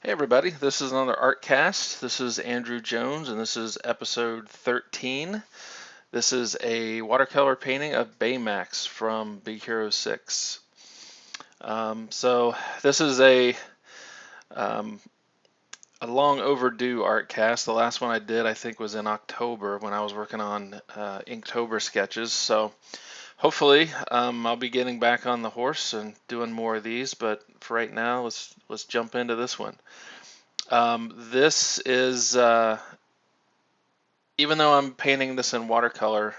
Hey everybody, this is another ArtCast. This is Andrew Jones and this is episode 13. This is a watercolor painting of Baymax from Big Hero 6. So this is um, a long overdue ArtCast. The last one I did I think was in October when I was working on Inktober sketches. So hopefully I'll be getting back on the horse and doing more of these, but for right now let's jump into this one. This is, even though I'm painting this in watercolor,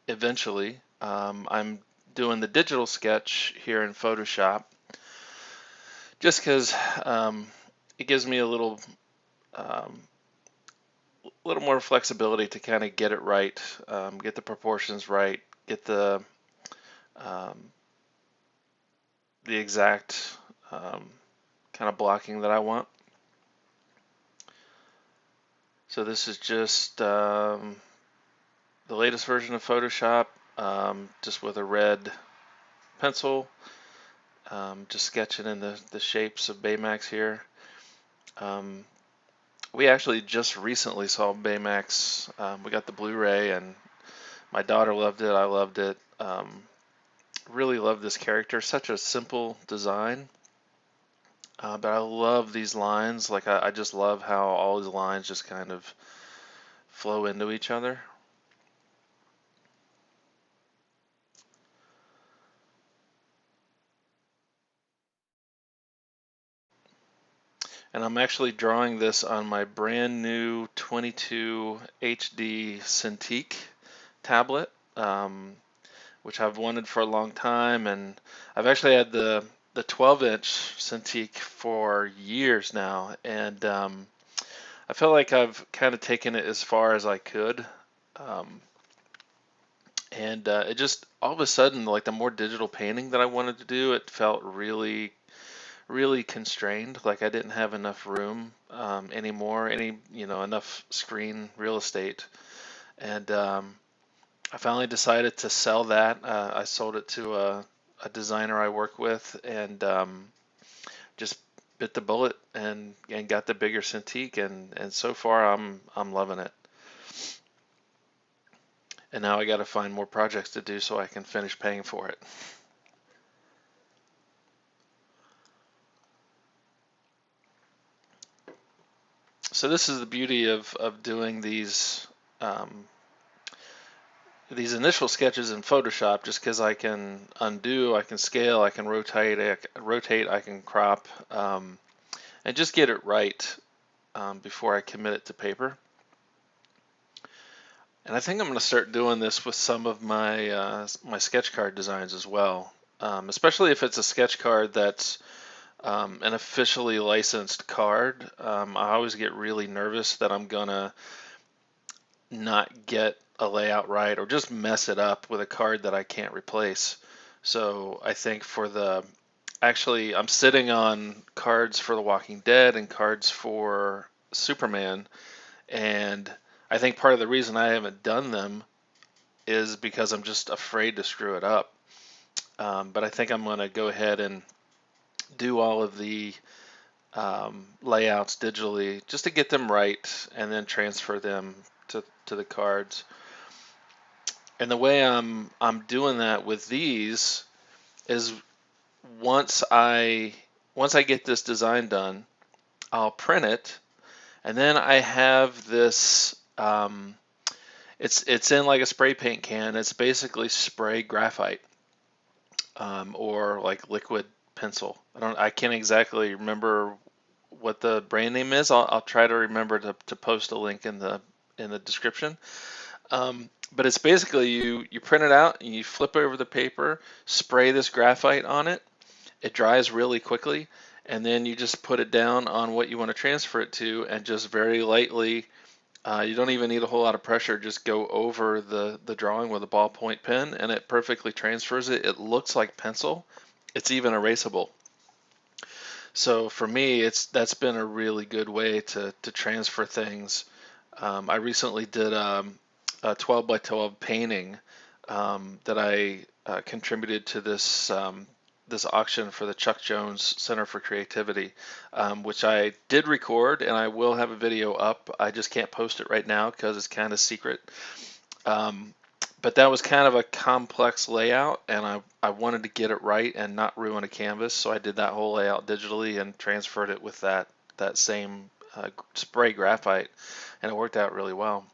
eventually, I'm doing the digital sketch here in Photoshop just because it gives me um, little more flexibility to kind of get it right, get the proportions right, get um, the exact kind of blocking that I want. So this is just the latest version of Photoshop, just with a red pencil, just sketching in the shapes of Baymax here. We actually just recently saw Baymax. We got the Blu-ray, and my daughter loved it. I loved it. Really love this character. Such a simple design, but I love these lines. Like I just love how all these lines just kind of flow into each other. And I'm actually drawing this on my brand new 22 HD Cintiq tablet, which I've wanted for a long time. And I've actually had the 12-inch Cintiq for years now. And I feel like I've kind of taken it as far as I could. Um, and it just, all of a sudden, like the more digital painting that I wanted to do, it felt really constrained. Like I didn't have enough room anymore, enough screen real estate. And I finally decided to sell that. I sold it to a designer I work with, and just bit the bullet and got the bigger Cintiq, and so far I'm loving it. And now I got to find more projects to do so I can finish paying for it. So this is the beauty of doing um, these initial sketches in Photoshop, just because I can undo, I can scale, I can rotate, I can crop, and just get it right before I commit it to paper. And I think I'm going to start doing this with some of my sketch card designs as well, especially if it's a sketch card that's an officially licensed card. I always get really nervous that I'm gonna not get a layout right or just mess it up with a card that I can't replace. So I think actually I'm sitting on cards for The Walking Dead and cards for Superman, and I think part of the reason I haven't done them is because I'm just afraid to screw it up. But I think I'm going to go ahead and do all of the layouts digitally just to get them right and then transfer them to the cards. And the way I'm doing that with these is once I once I get this design done, I'll print it, and then I have this. It's in like a spray paint can. It's basically spray graphite or like liquid pencil. I can't exactly remember what the brand name is. I'll try to remember to post a link in the description. But it's basically you print it out and you flip over the paper, spray this graphite on it. It dries really quickly, and then you just put it down on what you want to transfer it to, and just very lightly. You don't even need a whole lot of pressure. Just go over the drawing with a ballpoint pen, and it perfectly transfers it. It looks like pencil. It's even erasable. So for me, that's been a really good way to transfer things. I recently did a 12 by 12 painting that I contributed to this auction for the Chuck Jones Center for Creativity, which I did record, and I will have a video up. I just can't post it right now because it's kind of secret. Um, but that was kind of a complex layout, and I wanted to get it right and not ruin a canvas, so I did that whole layout digitally and transferred it with that same spray graphite, and it worked out really well.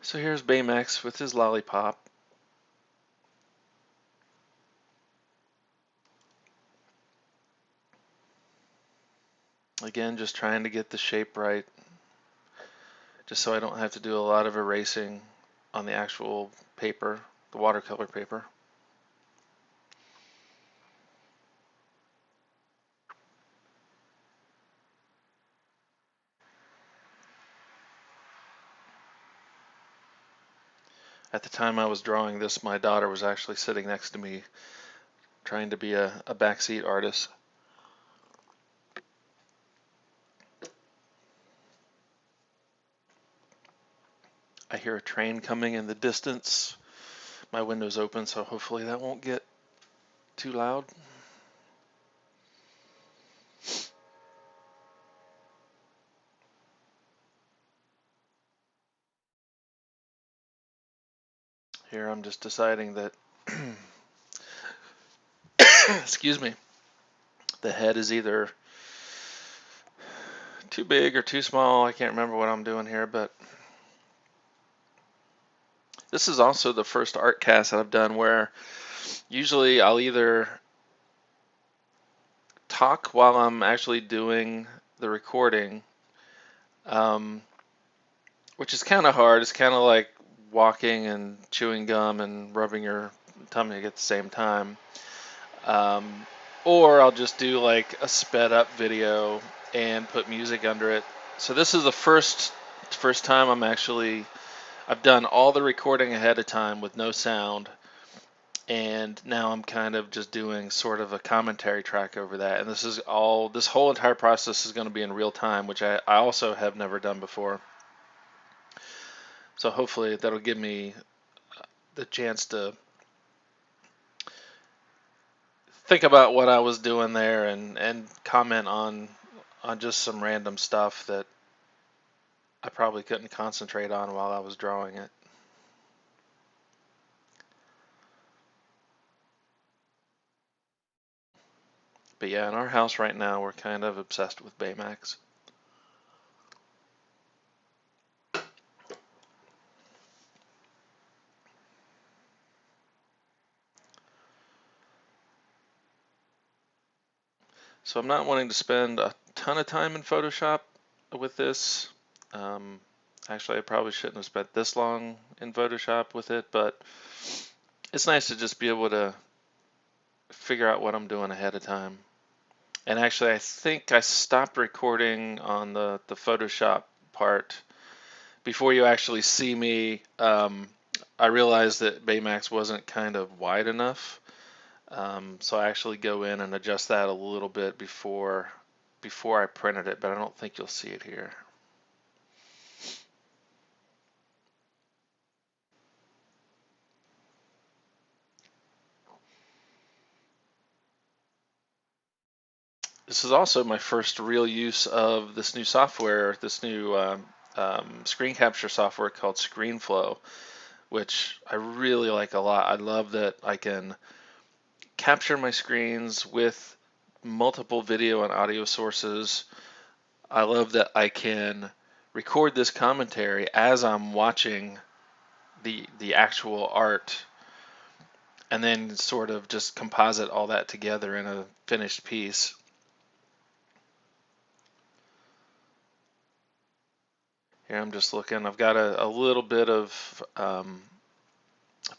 So here's Baymax with his lollipop. Again, just trying to get the shape right, just so I don't have to do a lot of erasing on the actual paper, the watercolor paper. At the time I was drawing this, my daughter was actually sitting next to me trying to be a backseat artist. I hear a train coming in the distance. My window's open, so hopefully that won't get too loud. Here I'm just deciding that, excuse me, the head is either too big or too small. I can't remember what I'm doing here, but this is also the first art cast that I've done where usually I'll either talk while I'm actually doing the recording, which is kind of hard. It's kind of like walking and chewing gum and rubbing your tummy at the same time. Um, or I'll just do like a sped up video and put music under it. So this is the first time I've done all the recording ahead of time with no sound, and now I'm kind of just doing sort of a commentary track over that. And this whole entire process is going to be in real time, which I also have never done before. So hopefully that'll give me the chance to think about what I was doing there and comment on just some random stuff that I probably couldn't concentrate on while I was drawing it. But yeah, in our house right now, we're kind of obsessed with Baymax. So I'm not wanting to spend a ton of time in Photoshop with this. Um, Actually, I probably shouldn't have spent this long in Photoshop with it, but it's nice to just be able to figure out what I'm doing ahead of time. And actually, I think I stopped recording on the Photoshop part before you actually see me. I realized that Baymax wasn't kind of wide enough. So I actually go in and adjust that a little bit before I printed it, but I don't think you'll see it here. This is also my first real use of this new software, this new screen capture software called ScreenFlow, which I really like a lot. I love that I can capture my screens with multiple video and audio sources. I love that I can record this commentary as I'm watching the actual art and then sort of just composite all that together in a finished piece. Here I'm just looking. I've got a little bit of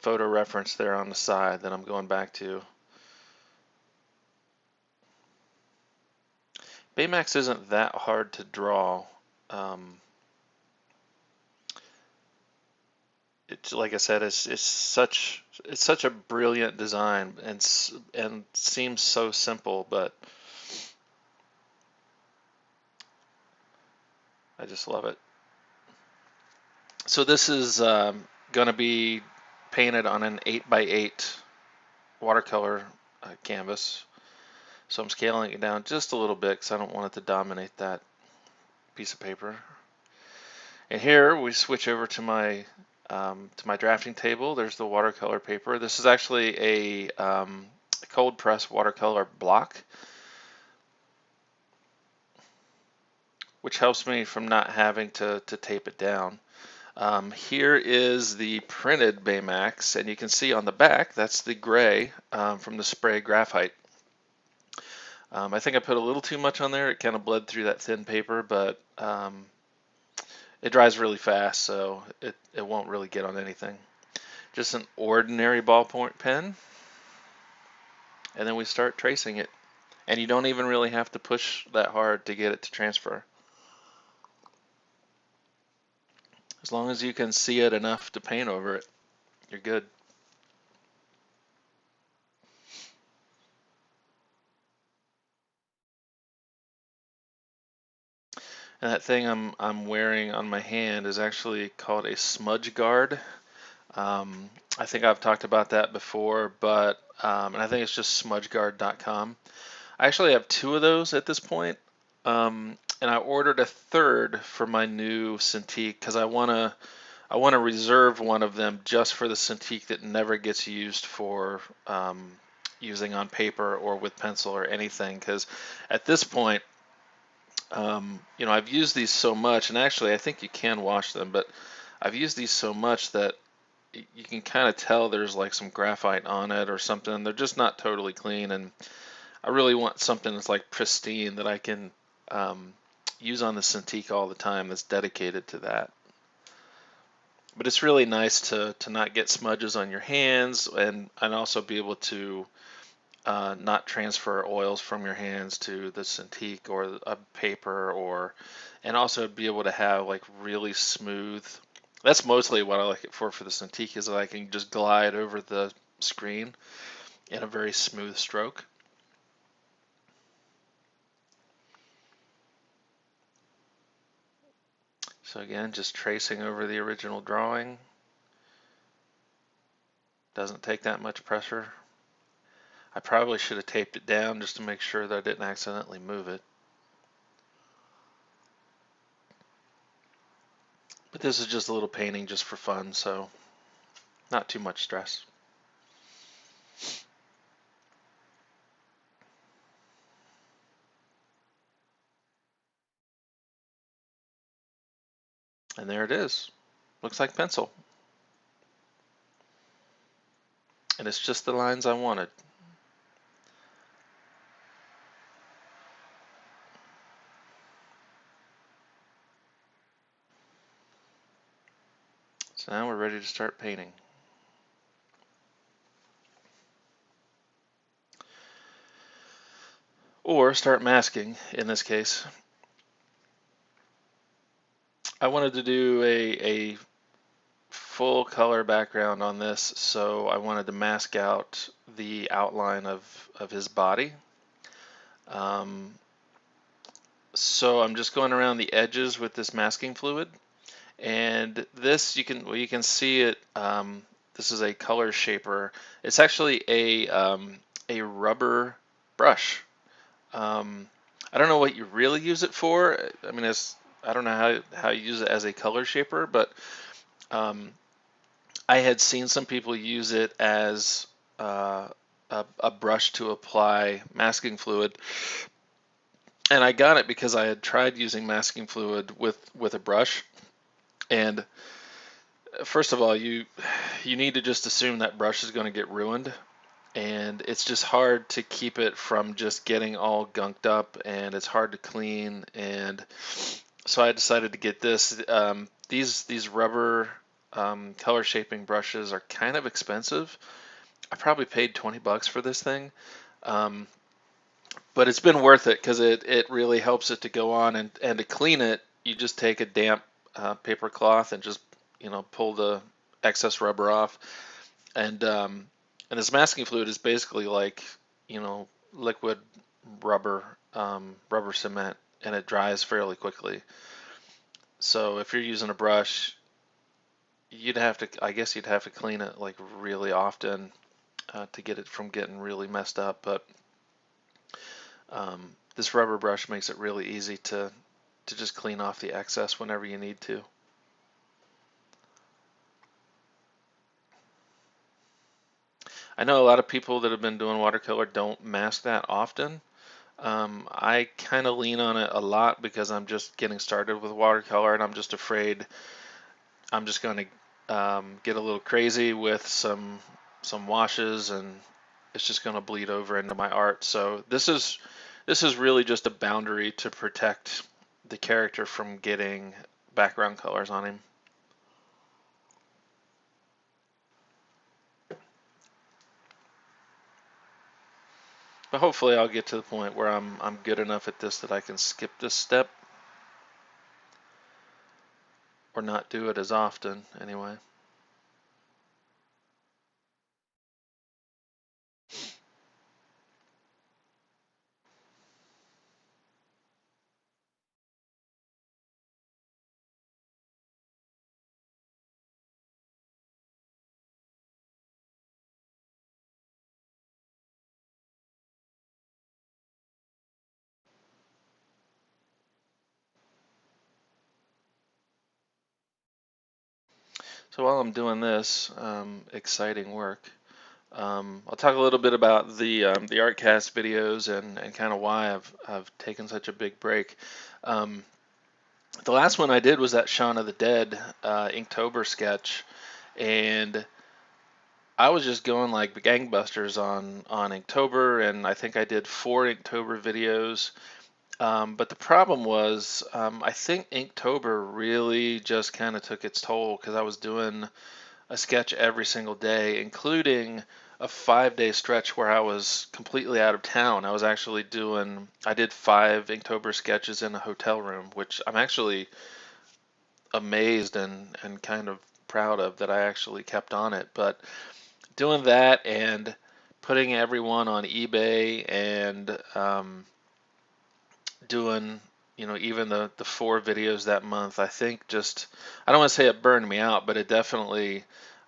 photo reference there on the side that I'm going back to. Baymax isn't that hard to draw. It's like I said, it's such a brilliant design and seems so simple, but I just love it. So this is going to be painted on an 8x8 watercolor canvas. So I'm scaling it down just a little bit because I don't want it to dominate that piece of paper. And here we switch over to my drafting table. There's the watercolor paper. This is actually a cold press watercolor block, which helps me from not having to tape it down. Here is the printed Baymax, and you can see on the back, that's the gray from the spray graphite. I think I put a little too much on there. It kind of bled through that thin paper, but it dries really fast, so it won't really get on anything. Just an ordinary ballpoint pen, and then we start tracing it. And you don't even really have to push that hard to get it to transfer. As long as you can see it enough to paint over it, you're good. And that thing I'm wearing on my hand is actually called a smudge guard. I think I've talked about that before, but and I think it's just smudgeguard.com. I actually have two of those at this point, and I ordered a third for my new Cintiq because I wanna reserve one of them just for the Cintiq that never gets used for using on paper or with pencil or anything. Because at this point, I've used these so much, and actually I think you can wash them, but I've used these so much that you can kind of tell there's like some graphite on it or something. They're just not totally clean, and I really want something that's like pristine that I can use on the Cintiq all the time that's dedicated to that. But it's really nice to not get smudges on your hands and also be able to not transfer oils from your hands to the Cintiq or a paper and also be able to have like really smooth. That's mostly what I like it for the Cintiq is that I can just glide over the screen in a very smooth stroke. So again, just tracing over the original drawing. Doesn't take that much pressure. I probably should have taped it down just to make sure that I didn't accidentally move it. But this is just a little painting just for fun, so not too much stress. And there it is. Looks like pencil. And it's just the lines I wanted. So now we're ready to start painting. Or start masking in this case. I wanted to do a full color background on this, so I wanted to mask out the outline of his body. So I'm just going around the edges with this masking fluid, and this you can see it. This is a color shaper. It's actually a rubber brush. I don't know what you really use it for. I mean, I don't know how you use it as a color shaper, but um, I had seen some people use it as a brush to apply masking fluid, and I got it because I had tried using masking fluid with a brush. And first of all, you need to just assume that brush is going to get ruined, and it's just hard to keep it from just getting all gunked up, and it's hard to clean. And so I decided to get this. These rubber color shaping brushes are kind of expensive. I probably paid 20 bucks for this thing. Um, but it's been worth it because it really helps it to go on, and to clean it, you just take a damp paper cloth and just pull the excess rubber off, and this masking fluid is basically like liquid rubber cement, and it dries fairly quickly. So if you're using a brush, I guess you'd have to clean it like really often, to get it from getting really messed up. But this rubber brush makes it really easy to just clean off the excess whenever you need to. I know a lot of people that have been doing watercolor don't mask that often. I kind of lean on it a lot because I'm just getting started with watercolor and I'm just afraid I'm just going to get a little crazy with some washes and it's just going to bleed over into my art. So this is really just a boundary to protect the character from getting background colors on him. But hopefully I'll get to the point where I'm good enough at this that I can skip this step or not do it as often anyway. So while I'm doing this exciting work, I'll talk a little bit about the Artcast videos and kind of why I've taken such a big break. Um, the last one I did was that Shaun of the Dead Inktober sketch, and I was just going like gangbusters on Inktober, and I think I did 4 Inktober videos. But the problem was, I think Inktober really just kind of took its toll because I was doing a sketch every single day, including a 5-day stretch where I was completely out of town. I did 5 Inktober sketches in a hotel room, which I'm actually amazed and kind of proud of that I actually kept on it. But doing that and putting everyone on eBay and doing even the 4 videos that month, I think just I don't want to say it burned me out, but it definitely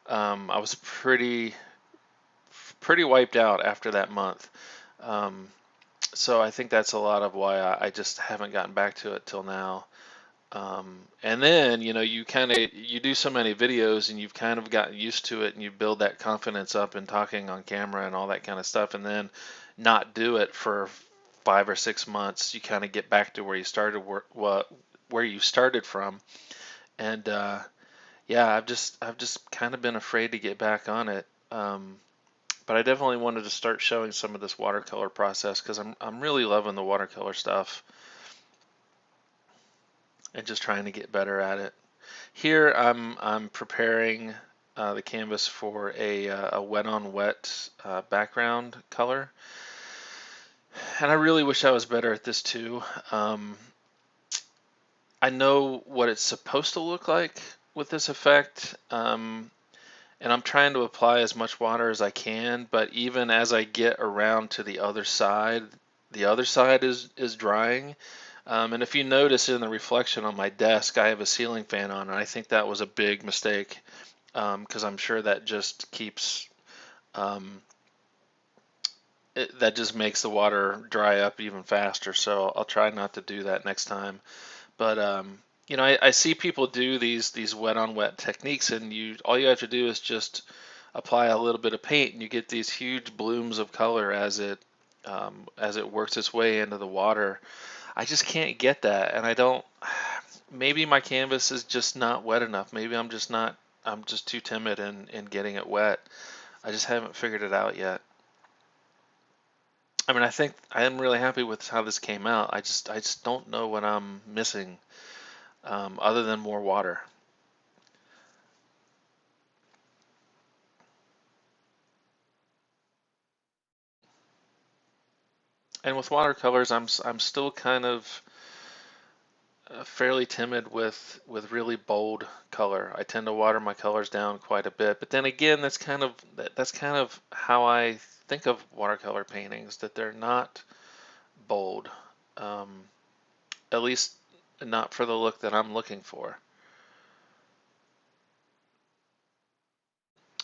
I was pretty wiped out after that month. Um, so I think that's a lot of why I just haven't gotten back to it till now. And then you do so many videos and you've kind of gotten used to it and you build that confidence up in talking on camera and all that kind of stuff, and then not do it for 5 or 6 months, you kind of get back to where you started where you started from. And yeah, I've just kind of been afraid to get back on it. But I definitely wanted to start showing some of this watercolor process because I'm really loving the watercolor stuff and just trying to get better at it. Here I'm preparing the canvas for a wet on wet background color, and I really wish I was better at this too. I know what it's supposed to look like with this effect, and I'm trying to apply as much water as I can, but even as I get around to the other side is drying. And if you notice in the reflection on my desk, I have a ceiling fan on, and I think that was a big mistake because I'm sure that just keeps um, that just makes the water dry up even faster. So I'll try not to do that next time. But I see people do these wet on wet techniques, and you all you have to do is just apply a little bit of paint, and you get these huge blooms of color as it works its way into the water. I just can't get that, and I don't. Maybe my canvas is just not wet enough. Maybe I'm just not. I'm just too timid in getting it wet. I just haven't figured it out yet. I mean, I think I am really happy with how this came out. I just don't know what I'm missing other than more water. And with watercolors, I'm still kind of fairly timid with really bold color. I tend to water my colors down quite a bit, but then again, that's kind of how I think of watercolor paintings, that they're not bold, um, at least not for the look that I'm looking for.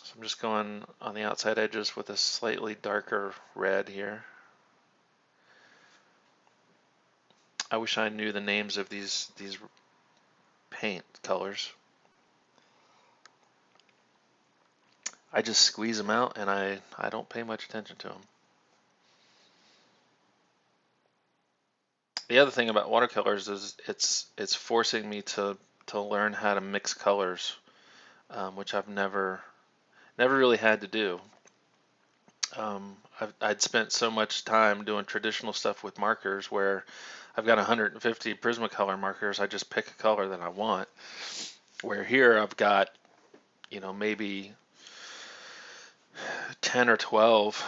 So I'm just going on the outside edges with a slightly darker red here. I wish I knew the names of these paint colors. I just squeeze them out and I don't pay much attention to them. The other thing about watercolors is it's forcing me to learn how to mix colors, which I've never really had to do. I'd spent so much time doing traditional stuff with markers where I've got 150 Prismacolor markers. I just pick a color that I want. Where here I've got, maybe 10 or 12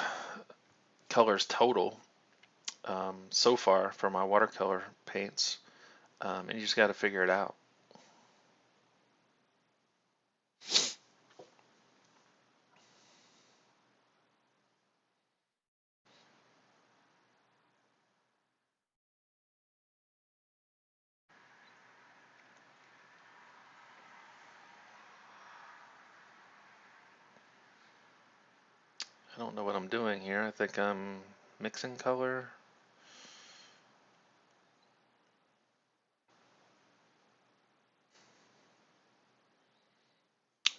colors total so far for my watercolor paints, and you just got to figure it out. I don't know what I'm doing here. I think I'm mixing color.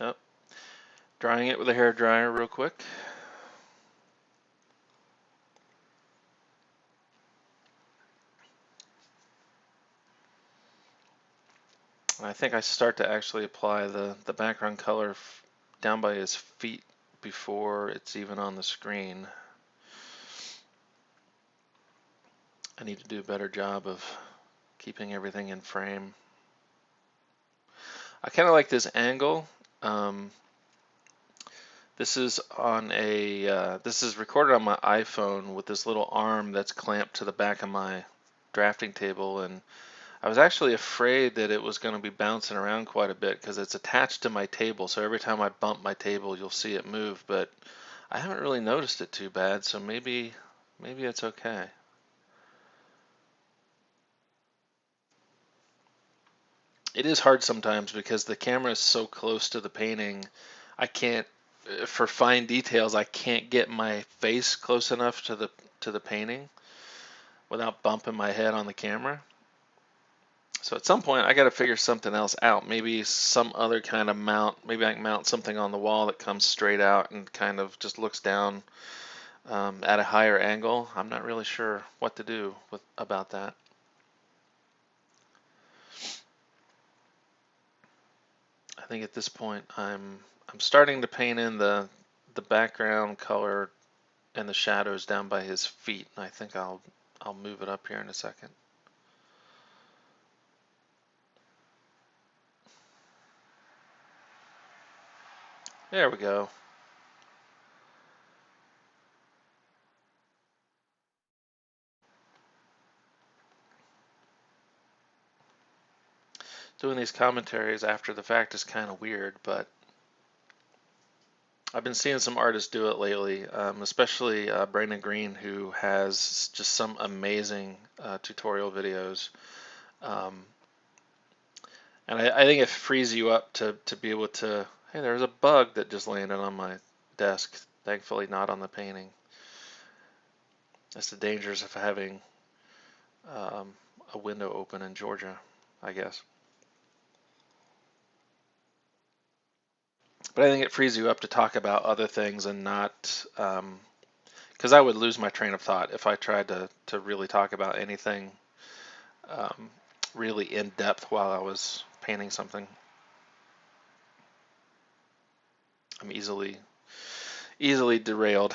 Oh, drying it with a hair dryer real quick. And I think I start to actually apply the background color down by his feet before it's even on the screen. I need to do a better job of keeping everything in frame. I kind of like this angle. This is this is recorded on my iPhone with this little arm that's clamped to the back of my drafting table, and I was actually afraid that it was going to be bouncing around quite a bit because it's attached to my table, so every time I bump my table you'll see it move, but I haven't really noticed it too bad, so maybe it's okay. It is hard sometimes because the camera is so close to the painting. I can't, for fine details, I can't get my face close enough to the painting without bumping my head on the camera. So at some point I got to figure something else out. Maybe some other kind of mount. Maybe I can mount something on the wall that comes straight out and kind of just looks down at a higher angle. I'm not really sure what to do about that. I think at this point I'm starting to paint in the background color and the shadows down by his feet, and I think I'll move it up here in a second. There we go. Doing these commentaries after the fact is kind of weird, but I've been seeing some artists do it lately, especially Brandon Green, who has just some amazing tutorial videos. And I think it frees you up to be able to, hey, there's a bug that just landed on my desk, thankfully not on the painting. That's the dangers of having a window open in Georgia, I guess. But I think it frees you up to talk about other things and not, because I would lose my train of thought if I tried to really talk about anything really in depth while I was painting something. I'm easily derailed.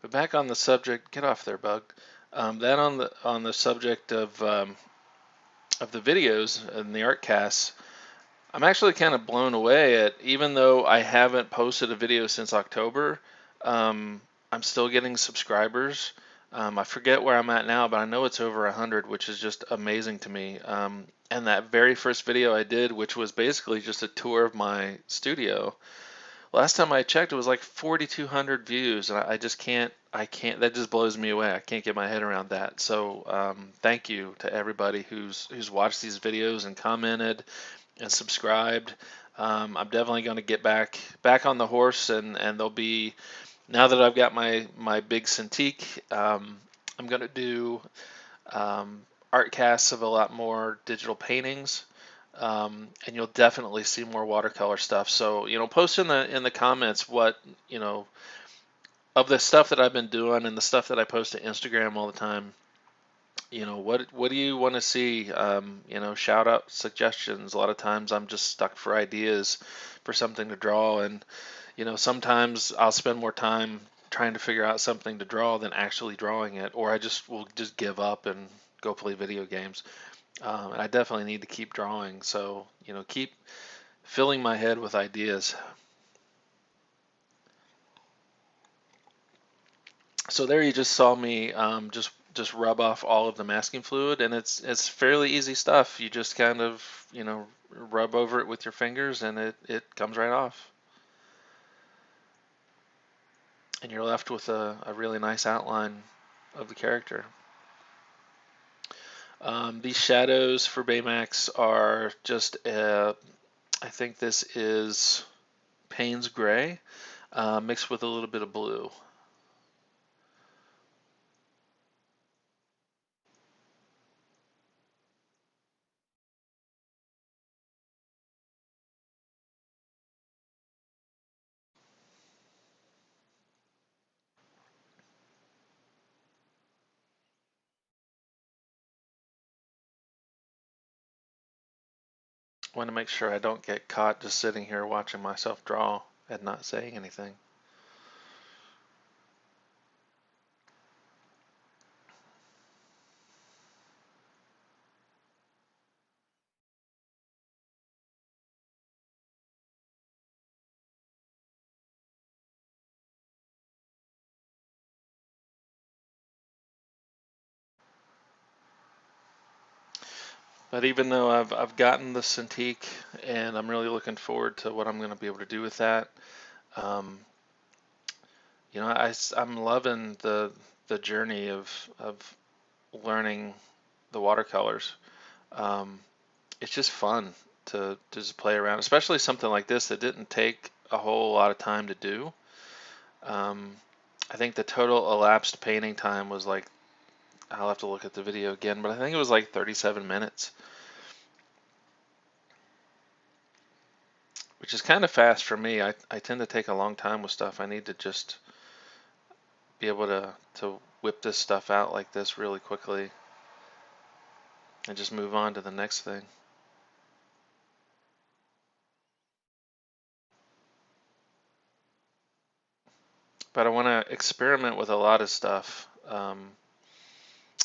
But back on the subject, get off there, bug. Then on the subject of the videos and the art casts, I'm actually kind of blown away at, even though I haven't posted a video since October, I'm still getting subscribers. I forget where I'm at now, but I know it's over 100, which is just amazing to me. And that very first video I did, which was basically just a tour of my studio, last time I checked, it was like 4,200 views, and I just can't. I can't. That just blows me away. I can't get my head around that. So thank you to everybody who's watched these videos and commented and subscribed. I'm definitely going to get back on the horse, and there'll be, now that I've got my big Cintiq, I'm going to do art casts of a lot more digital paintings. And you'll definitely see more watercolor stuff. So, post in the comments what, of the stuff that I've been doing and the stuff that I post to Instagram all the time. What do you want to see? Shout out suggestions. A lot of times I'm just stuck for ideas for something to draw, and sometimes I'll spend more time trying to figure out something to draw than actually drawing it, or I just will just give up and go play video games. And I definitely need to keep drawing, so keep filling my head with ideas. So there you just saw me just rub off all of the masking fluid, and it's fairly easy stuff. You just kind of rub over it with your fingers, and it comes right off, and you're left with a really nice outline of the character. These shadows for Baymax are just I think this is Payne's Gray mixed with a little bit of blue. Want to make sure I don't get caught just sitting here watching myself draw and not saying anything. But even though I've gotten the Cintiq and I'm really looking forward to what I'm going to be able to do with that, um, I'm loving the journey of learning the watercolors. Um, it's just fun to just play around, especially something like this that didn't take a whole lot of time to do. Um, I think the total elapsed painting time was like, I'll have to look at the video again, but I think it was like 37 minutes, which is kind of fast for me. I tend to take a long time with stuff. I need to just be able to whip this stuff out like this really quickly and just move on to the next thing. But I want to experiment with a lot of stuff.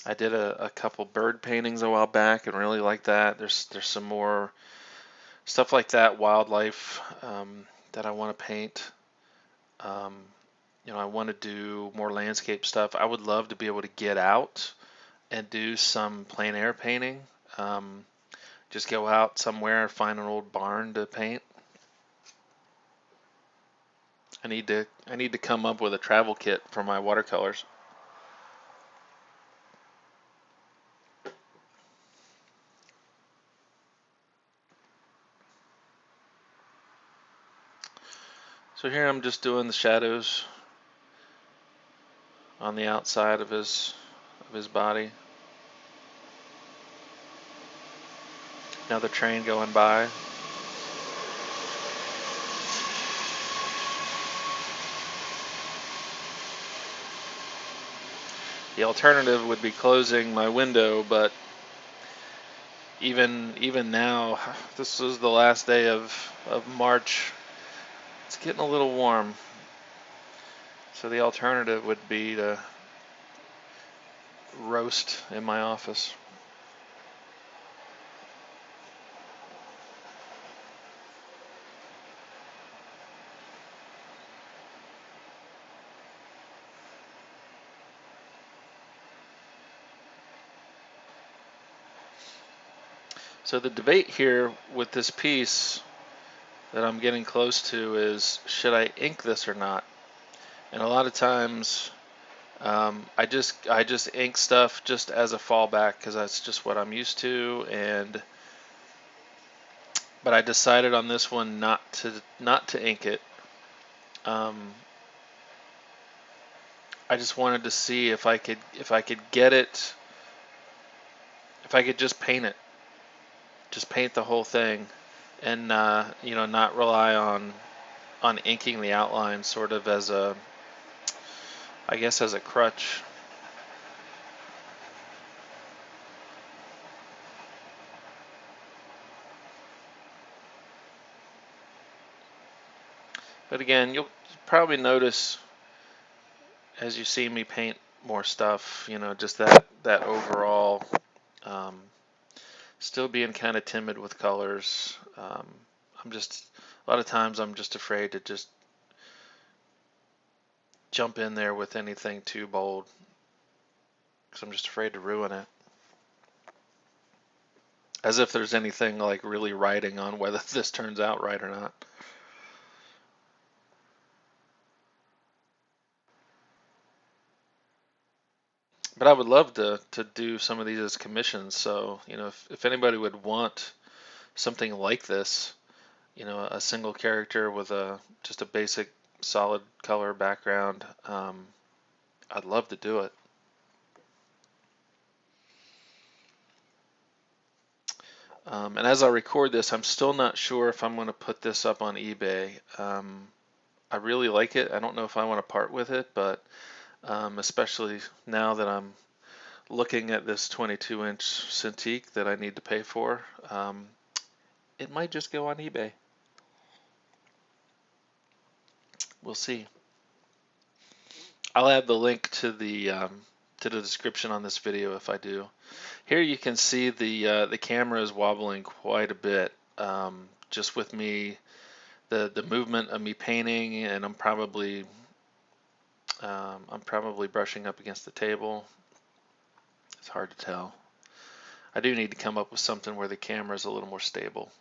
I did a couple bird paintings a while back and really like that. There's some more stuff like that, wildlife, that I want to paint. Um, I want to do more landscape stuff. I would love to be able to get out and do some plein air painting. Um, just go out somewhere and find an old barn to paint. I need to come up with a travel kit for my watercolors. So here I'm just doing the shadows on the outside of his body. Another train going by. The alternative would be closing my window, but even now, this is the last day of March. It's getting a little warm. So the alternative would be to roast in my office. So the debate here with this piece that I'm getting close to is, should I ink this or not? And a lot of times I just ink stuff just as a fallback because that's just what I'm used to, and but I decided on this one not to ink it. Um, I just wanted to see if I could get it, if I could just paint it, just paint the whole thing, and not rely on inking the outline sort of as a, I guess, as a crutch. But again, you'll probably notice as you see me paint more stuff, just that overall, um, still being kind of timid with colors. I'm just a lot of times I'm just afraid to just jump in there with anything too bold because I'm just afraid to ruin it. As if there's anything like really writing on whether this turns out right or not. But I would love to do some of these as commissions. So, if anybody would want something like this, a single character with a just a basic solid color background, I'd love to do it. And as I record this, I'm still not sure if I'm going to put this up on eBay. I really like it. I don't know if I want to part with it, but especially now that I'm looking at this 22-inch Cintiq that I need to pay for, it might just go on eBay. We'll see. I'll add the link to the description on this video if I do. Here you can see the camera is wobbling quite a bit, just with me, the movement of me painting, and I'm probably brushing up against the table. It's hard to tell. I do need to come up with something where the camera is a little more stable.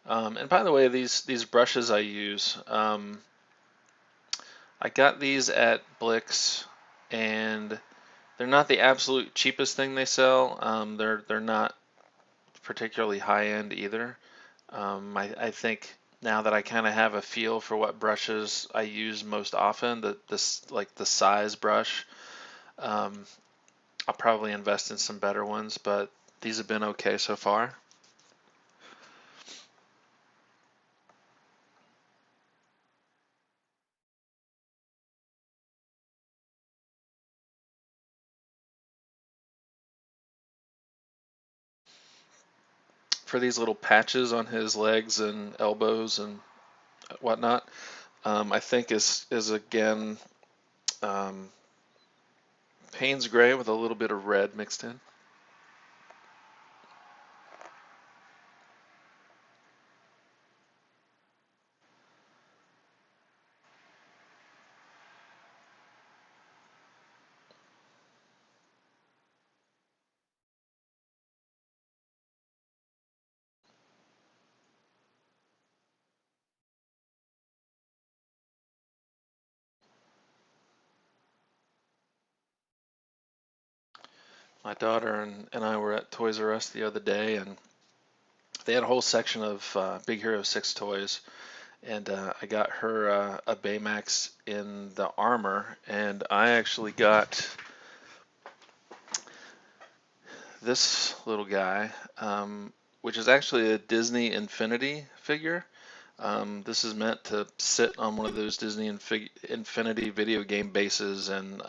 And by the way, these brushes I use, I got these at Blix, and they're not the absolute cheapest thing they sell. They're not particularly high end either. I think now that I kind of have a feel for what brushes I use most often, like the size brush, um, I'll probably invest in some better ones, but these have been okay so far. For these little patches on his legs and elbows and whatnot, I think is again, um, Payne's gray with a little bit of red mixed in. My daughter and I were at Toys R Us the other day, and they had a whole section of Big Hero 6 toys, and I got her a Baymax in the armor, and I actually got this little guy, which is actually a Disney Infinity figure. This is meant to sit on one of those Disney Infinity video game bases and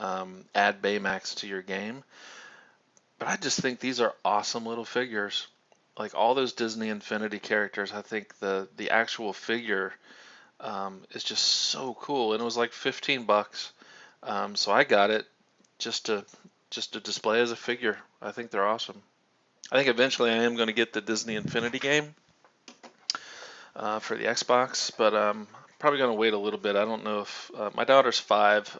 add Baymax to your game. But I just think these are awesome little figures. Like all those Disney Infinity characters, I think the actual figure is just so cool, and it was like 15 bucks. So I got it just to just to display as a figure. I think they're awesome. I think eventually I am going to get the Disney Infinity game for the Xbox, but probably going to wait a little bit. I don't know if my daughter's 5.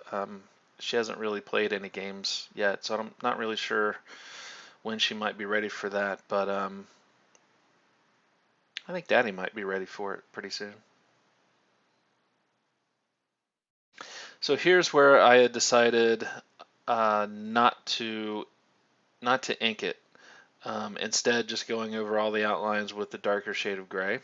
she hasn't really played any games yet, so I'm not really sure when she might be ready for that. But I think Daddy might be ready for it pretty soon. So here's where I had decided not to ink it. Instead, just going over all the outlines with the darker shade of gray.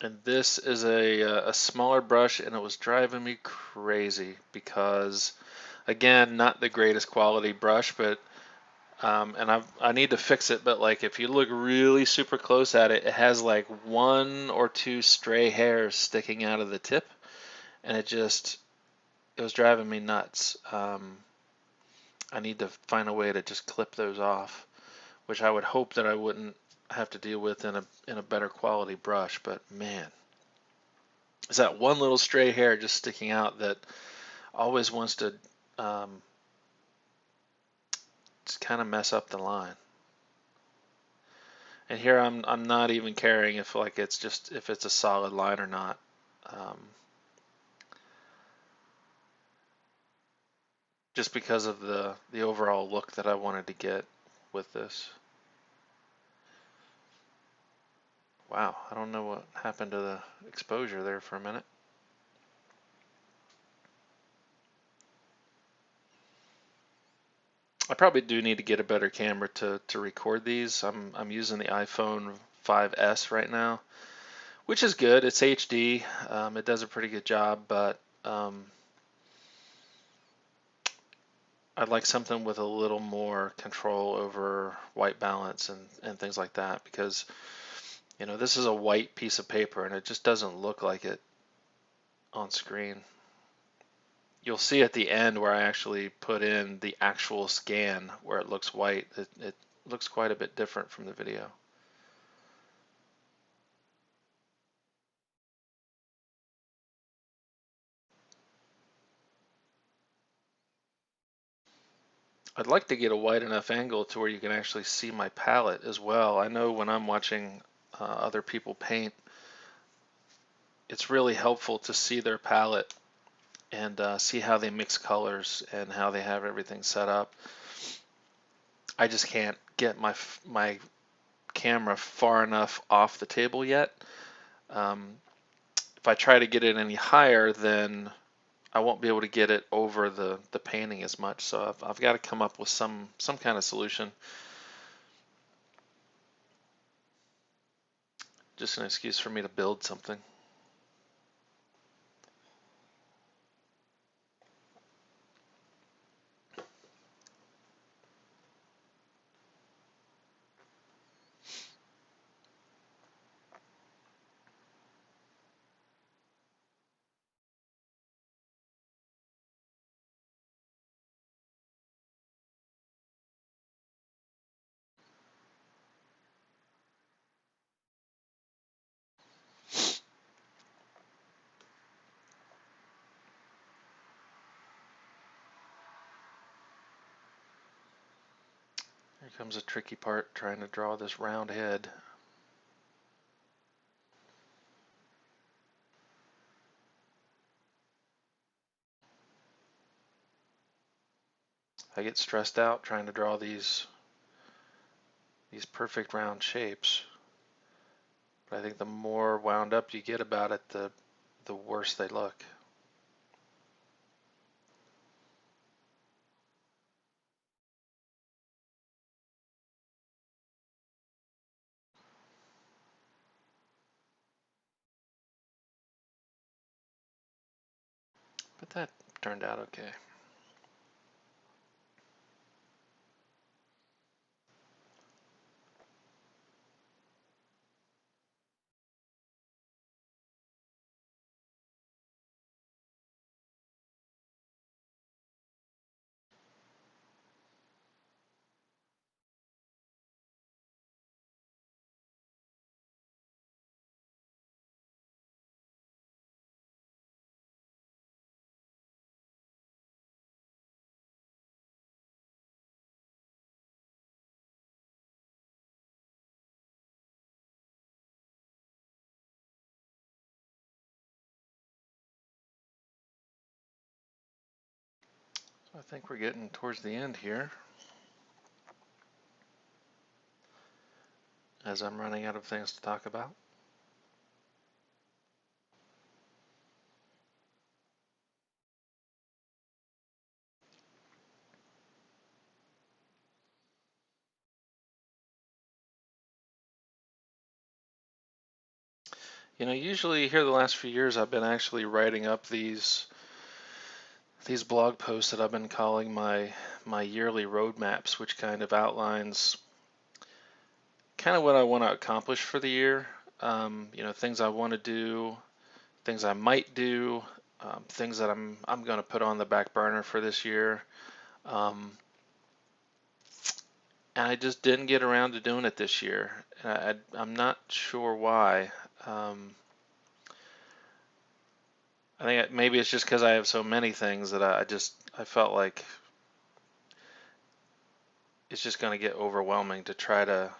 And this is a smaller brush, and it was driving me crazy because, again, not the greatest quality brush, but and I need to fix it. But like, if you look really super close at it, it has like one or two stray hairs sticking out of the tip, and it was driving me nuts. I need to find a way to just clip those off, which I would hope that I wouldn't have to deal with in a better quality brush. But man, is that one little stray hair just sticking out that always wants to um, just kind of mess up the line. And here I'm not even caring if like it's just if it's a solid line or not. Um, just because of the overall look that I wanted to get with this. Wow, I don't know what happened to the exposure there for a minute. I probably do need to get a better camera to record these. I'm using the iPhone 5S right now, which is good. It's HD. It does a pretty good job, but I'd like something with a little more control over white balance and things like that, because this is a white piece of paper and it just doesn't look like it on screen. You'll see at the end where I actually put in the actual scan where it looks white. It looks quite a bit different from the video. I'd like to get a wide enough angle to where you can actually see my palette as well. I know when I'm watching other people paint, it's really helpful to see their palette and see how they mix colors and how they have everything set up. I just can't get my camera far enough off the table yet. Um, if I try to get it any higher, then I won't be able to get it over the painting as much. So I've got to come up with some kind of solution. Just an excuse for me to build something. Here comes a tricky part, trying to draw this round head. I get stressed out trying to draw these perfect round shapes. But I think the more wound up you get about it, the worse they look. But that turned out okay. I think we're getting towards the end here, as I'm running out of things to talk about. Usually here the last few years I've been actually writing up these blog posts that I've been calling my yearly roadmaps, which kind of outlines kind of what I want to accomplish for the year. Things I want to do, things I might do, things that I'm going to put on the back burner for this year. Um, and I just didn't get around to doing it this year. I'm not sure why. Um, I think maybe it's just because I have so many things that I felt like it's just going to get overwhelming to try to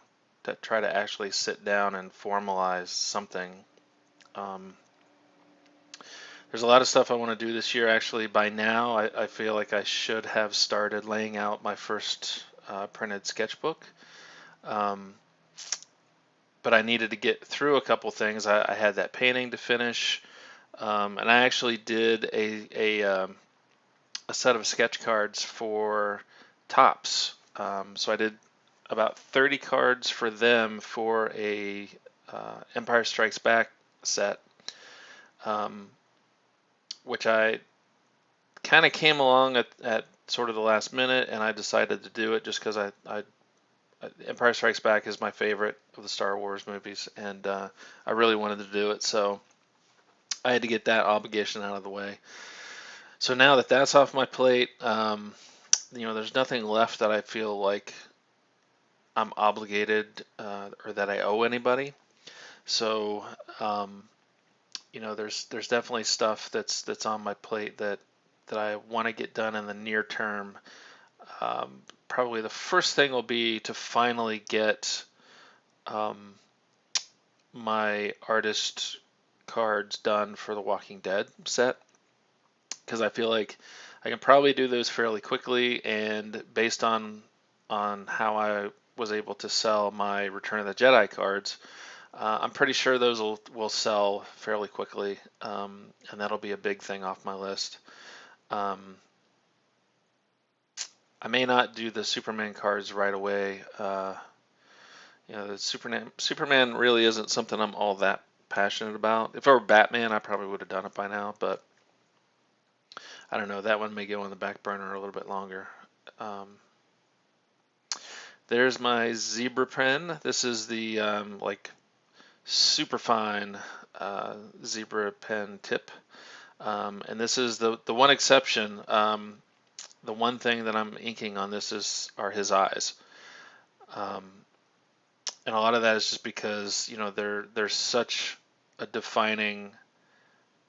actually sit down and formalize something. Um, there's a lot of stuff I want to do this year. Actually, by now, I feel like I should have started laying out my first printed sketchbook. Um, but I needed to get through a couple things. I had that painting to finish, and I actually did a set of sketch cards for Tops. So I did about 30 cards for them for a Empire Strikes Back set, um, which I kind of came along at sort of the last minute, and I decided to do it just because Empire Strikes Back is my favorite of the Star Wars movies, and I really wanted to do it, so I had to get that obligation out of the way. So now that that's off my plate, there's nothing left that I feel like I'm obligated or that I owe anybody. So, there's definitely stuff that's on my plate that I want to get done in the near term. Probably the first thing will be to finally get um, my artist cards done for the Walking Dead set, because I feel like I can probably do those fairly quickly, and based on how I was able to sell my Return of the Jedi cards, I'm pretty sure those will sell fairly quickly, and that'll be a big thing off my list. Um, I may not do the Superman cards right away. The Superman really isn't something I'm all that passionate about. If I were Batman, I probably would have done it by now, but I don't know. That one may go on the back burner a little bit longer. Um, there's my zebra pen. This is the like super fine zebra pen tip, and this is the one exception. The one thing that I'm inking on this are his eyes. Um, and a lot of that is just because they're such a defining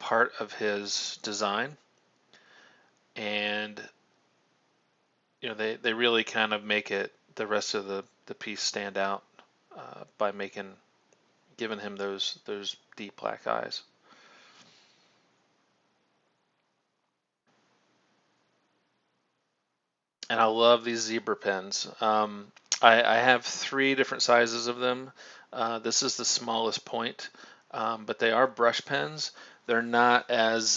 part of his design, and they really kind of make it the rest of the piece stand out by giving him those deep black eyes. And I love these zebra pens. I have three different sizes of them. This is the smallest point, but they are brush pens. They're not as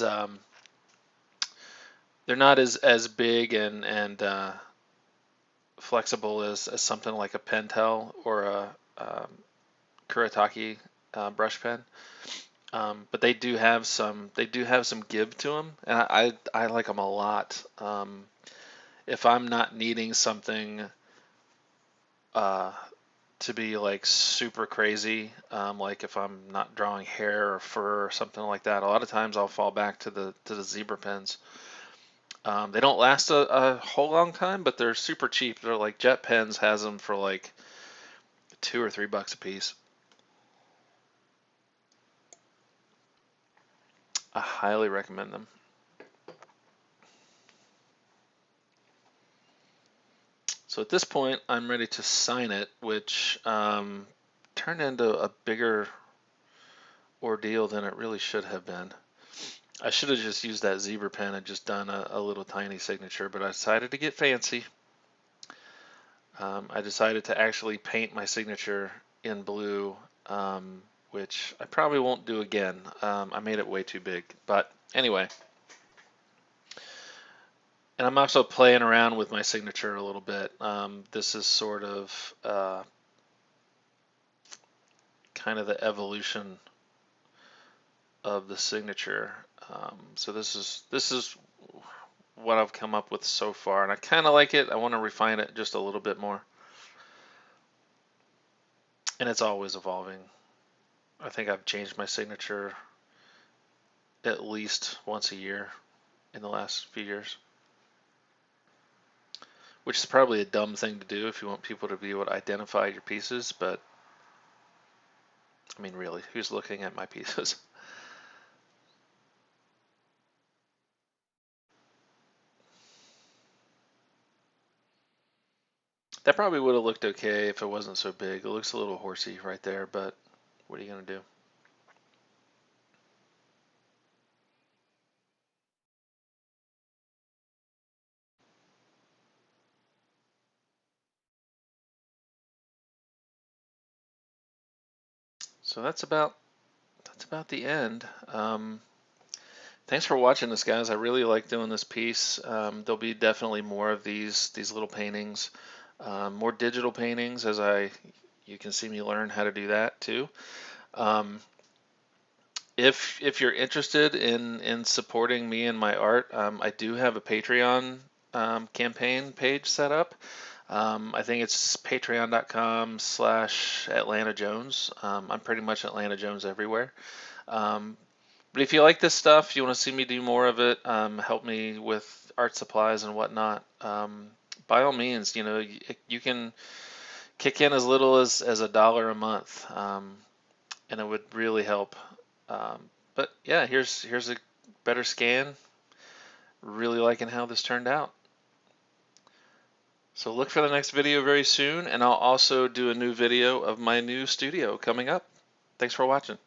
they're not as big and flexible as something like a Pentel or a Kuretake brush pen. But they do have some give to them, and I like them a lot. If I'm not needing something uh, to be like super crazy, like if I'm not drawing hair or fur or something like that, a lot of times I'll fall back to the zebra pens. They don't last a whole long time, but they're super cheap. They're like Jet Pens has them for like $2 or $3 a piece. I highly recommend them. So at this point, I'm ready to sign it, which turned into a bigger ordeal than it really should have been. I should have just used that zebra pen and just done a little tiny signature, but I decided to get fancy. I decided to actually paint my signature in blue, which I probably won't do again. I made it way too big, but anyway. And I'm also playing around with my signature a little bit. This is sort of kind of the evolution of the signature. So this is what I've come up with so far, and I kind of like it. I want to refine it just a little bit more, and it's always evolving. I think I've changed my signature at least once a year in the last few years, which is probably a dumb thing to do if you want people to be able to identify your pieces, but I mean, really, who's looking at my pieces? That probably would have looked okay if it wasn't so big. It looks a little horsey right there, but what are you going to do? So that's about the end. Thanks for watching this, guys. I really like doing this piece. There'll be definitely more of these little paintings, more digital paintings as you can see me learn how to do that too. Um, if you're interested in supporting me and my art, I do have a Patreon campaign page set up. I think it's patreon.com/Atlanta Jones. I'm pretty much Atlanta Jones everywhere. Um, but if you like this stuff, you want to see me do more of it, help me with art supplies and whatnot, by all means, you can kick in as little as $1 a month, and it would really help. But yeah, here's a better scan. Really liking how this turned out. So look for the next video very soon, and I'll also do a new video of my new studio coming up. Thanks for watching.